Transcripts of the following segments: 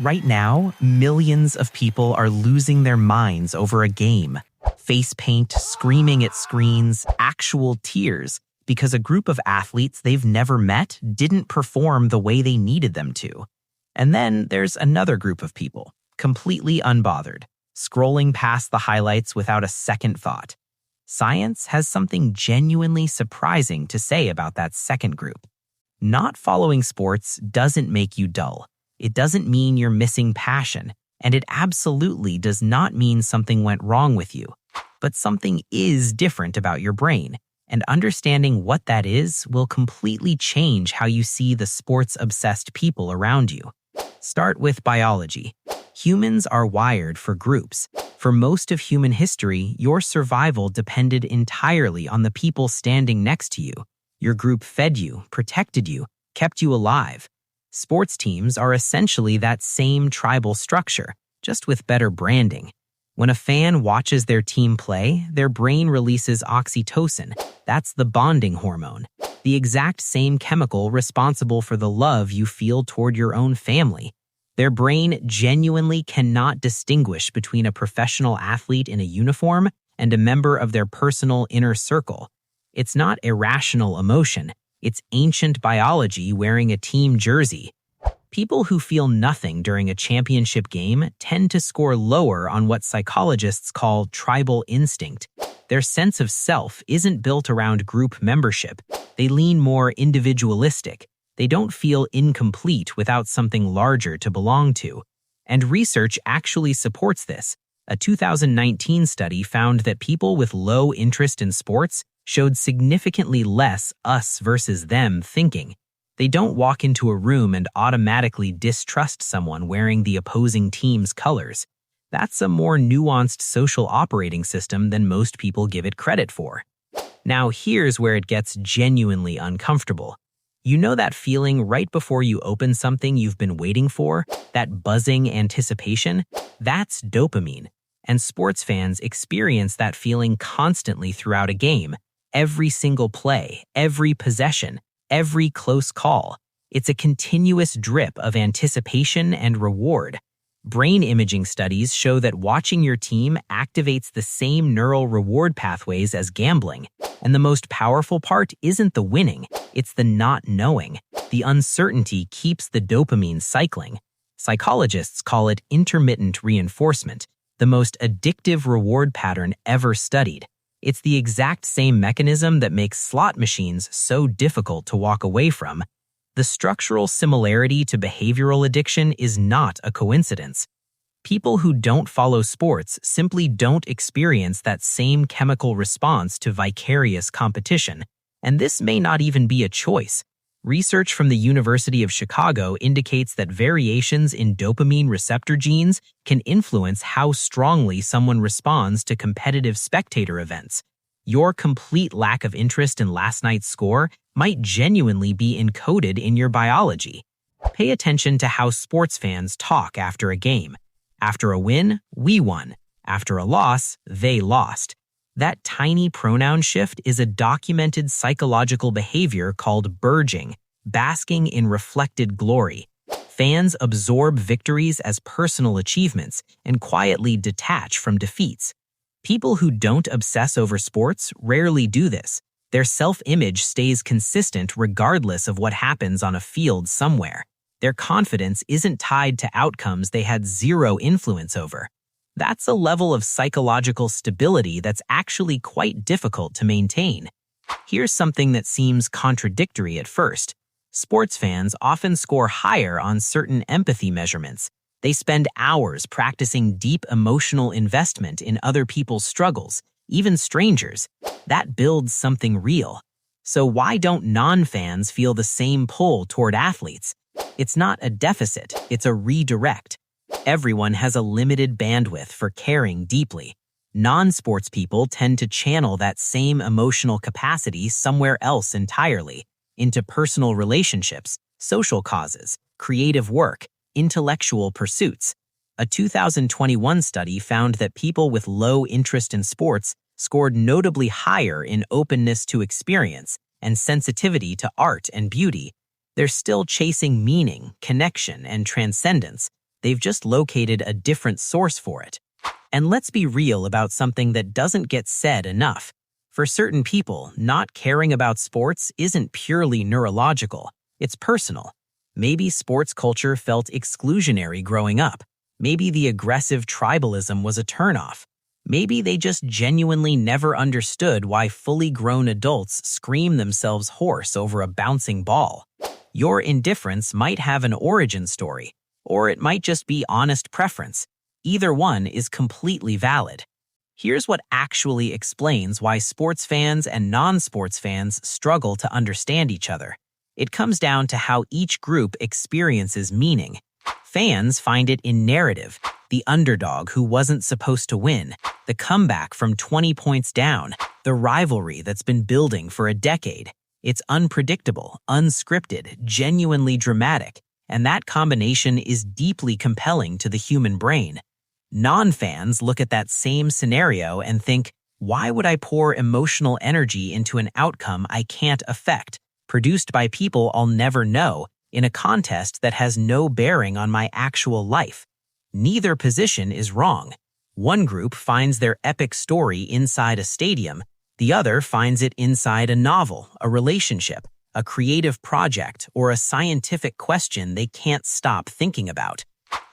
Right now, millions of people are losing their minds over a game. Face paint, screaming at screens, actual tears, because a group of athletes they've never met didn't perform the way they needed them to. And then there's another group of people, completely unbothered, scrolling past the highlights without a second thought. Science has something genuinely surprising to say about that second group. Not following sports doesn't make you dull. It doesn't mean you're missing passion, and it absolutely does not mean something went wrong with you. But something is different about your brain, and understanding what that is will completely change how you see the sports-obsessed people around you. Start with biology. Humans are wired for groups. For most of human history, your survival depended entirely on the people standing next to you. Your group fed you, protected you, kept you alive. Sports teams are essentially that same tribal structure, just with better branding. When a fan watches their team play, their brain releases oxytocin. That's the bonding hormone, the exact same chemical responsible for the love you feel toward your own family. Their brain genuinely cannot distinguish between a professional athlete in a uniform and a member of their personal inner circle. It's not irrational emotion. It's ancient biology wearing a team jersey. People who feel nothing during a championship game tend to score lower on what psychologists call tribal instinct. Their sense of self isn't built around group membership. They lean more individualistic. They don't feel incomplete without something larger to belong to. And research actually supports this. A 2019 study found that people with low interest in sports showed significantly less us versus them thinking. They don't walk into a room and automatically distrust someone wearing the opposing team's colors. That's a more nuanced social operating system than most people give it credit for. Now here's where it gets genuinely uncomfortable. You know that feeling right before you open something you've been waiting for? That buzzing anticipation? That's dopamine. And sports fans experience that feeling constantly throughout a game. Every single play, every possession, every close call. It's a continuous drip of anticipation and reward. Brain imaging studies show that watching your team activates the same neural reward pathways as gambling. And the most powerful part isn't the winning, it's the not knowing. The uncertainty keeps the dopamine cycling. Psychologists call it intermittent reinforcement, the most addictive reward pattern ever studied. It's the exact same mechanism that makes slot machines so difficult to walk away from. The structural similarity to behavioral addiction is not a coincidence. People who don't follow sports simply don't experience that same chemical response to vicarious competition, and this may not even be a choice. Research from the University of Chicago indicates that variations in dopamine receptor genes can influence how strongly someone responds to competitive spectator events. Your complete lack of interest in last night's score might genuinely be encoded in your biology. Pay attention to how sports fans talk after a game. After a win, we won. After a loss, they lost. That tiny pronoun shift is a documented psychological behavior called BIRGing, basking in reflected glory. Fans absorb victories as personal achievements and quietly detach from defeats. People who don't obsess over sports rarely do this. Their self-image stays consistent regardless of what happens on a field somewhere. Their confidence isn't tied to outcomes they had zero influence over. That's a level of psychological stability that's actually quite difficult to maintain. Here's something that seems contradictory at first. Sports fans often score higher on certain empathy measurements. They spend hours practicing deep emotional investment in other people's struggles, even strangers. That builds something real. So why don't non-fans feel the same pull toward athletes? It's not a deficit, it's a redirect. Everyone has a limited bandwidth for caring deeply. Non-sports people tend to channel that same emotional capacity somewhere else entirely, into personal relationships, social causes, creative work, intellectual pursuits. A 2021 study found that people with low interest in sports scored notably higher in openness to experience and sensitivity to art and beauty. They're still chasing meaning, connection, and transcendence. They've just located a different source for it. And let's be real about something that doesn't get said enough. For certain people, not caring about sports isn't purely neurological, it's personal. Maybe sports culture felt exclusionary growing up. Maybe the aggressive tribalism was a turnoff. Maybe they just genuinely never understood why fully grown adults scream themselves hoarse over a bouncing ball. Your indifference might have an origin story, or it might just be honest preference. Either one is completely valid. Here's what actually explains why sports fans and non-sports fans struggle to understand each other. It comes down to how each group experiences meaning. Fans find it in narrative, the underdog who wasn't supposed to win, the comeback from 20 points down, the rivalry that's been building for a decade. It's unpredictable, unscripted, genuinely dramatic, and that combination is deeply compelling to the human brain. Non-fans look at that same scenario and think, why would I pour emotional energy into an outcome I can't affect, produced by people I'll never know, in a contest that has no bearing on my actual life? Neither position is wrong. One group finds their epic story inside a stadium, the other finds it inside a novel, a relationship, a creative project, or a scientific question they can't stop thinking about.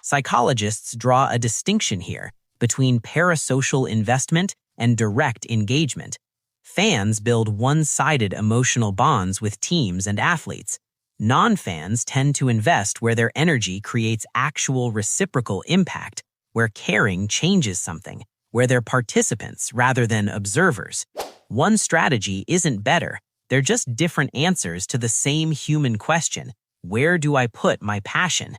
Psychologists draw a distinction here between parasocial investment and direct engagement. Fans build one-sided emotional bonds with teams and athletes. Non-fans tend to invest where their energy creates actual reciprocal impact, where caring changes something, where they're participants rather than observers. One strategy isn't better. They're just different answers to the same human question: where do I put my passion?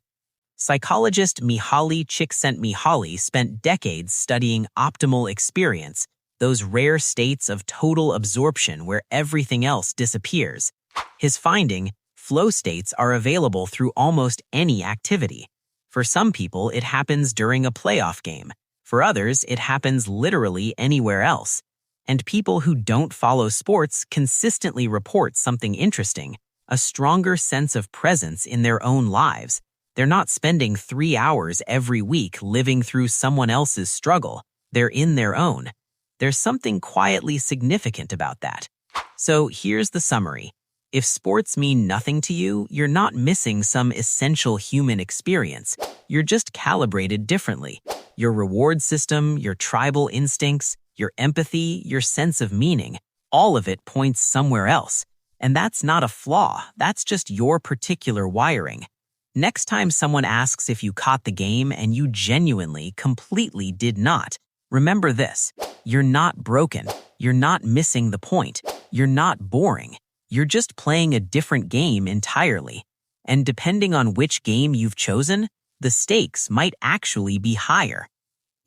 Psychologist Mihaly Csikszentmihalyi spent decades studying optimal experience, those rare states of total absorption where everything else disappears. His finding: flow states are available through almost any activity. For some people, it happens during a playoff game. For others, it happens literally anywhere else. And people who don't follow sports consistently report something interesting: a stronger sense of presence in their own lives. They're not spending 3 hours every week living through someone else's struggle. They're in their own. There's something quietly significant about that. So here's the summary. If sports mean nothing to you, you're not missing some essential human experience. You're just calibrated differently. Your reward system, your tribal instincts, your empathy, your sense of meaning, all of it points somewhere else. And that's not a flaw. That's just your particular wiring. Next time someone asks if you caught the game and you genuinely, completely did not, remember this: you're not broken. You're not missing the point. You're not boring. You're just playing a different game entirely. And depending on which game you've chosen, the stakes might actually be higher.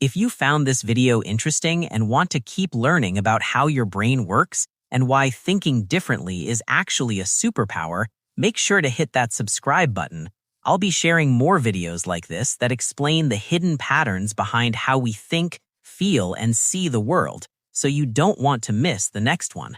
If you found this video interesting and want to keep learning about how your brain works and why thinking differently is actually a superpower, make sure to hit that subscribe button. I'll be sharing more videos like this that explain the hidden patterns behind how we think, feel, and see the world, so you don't want to miss the next one.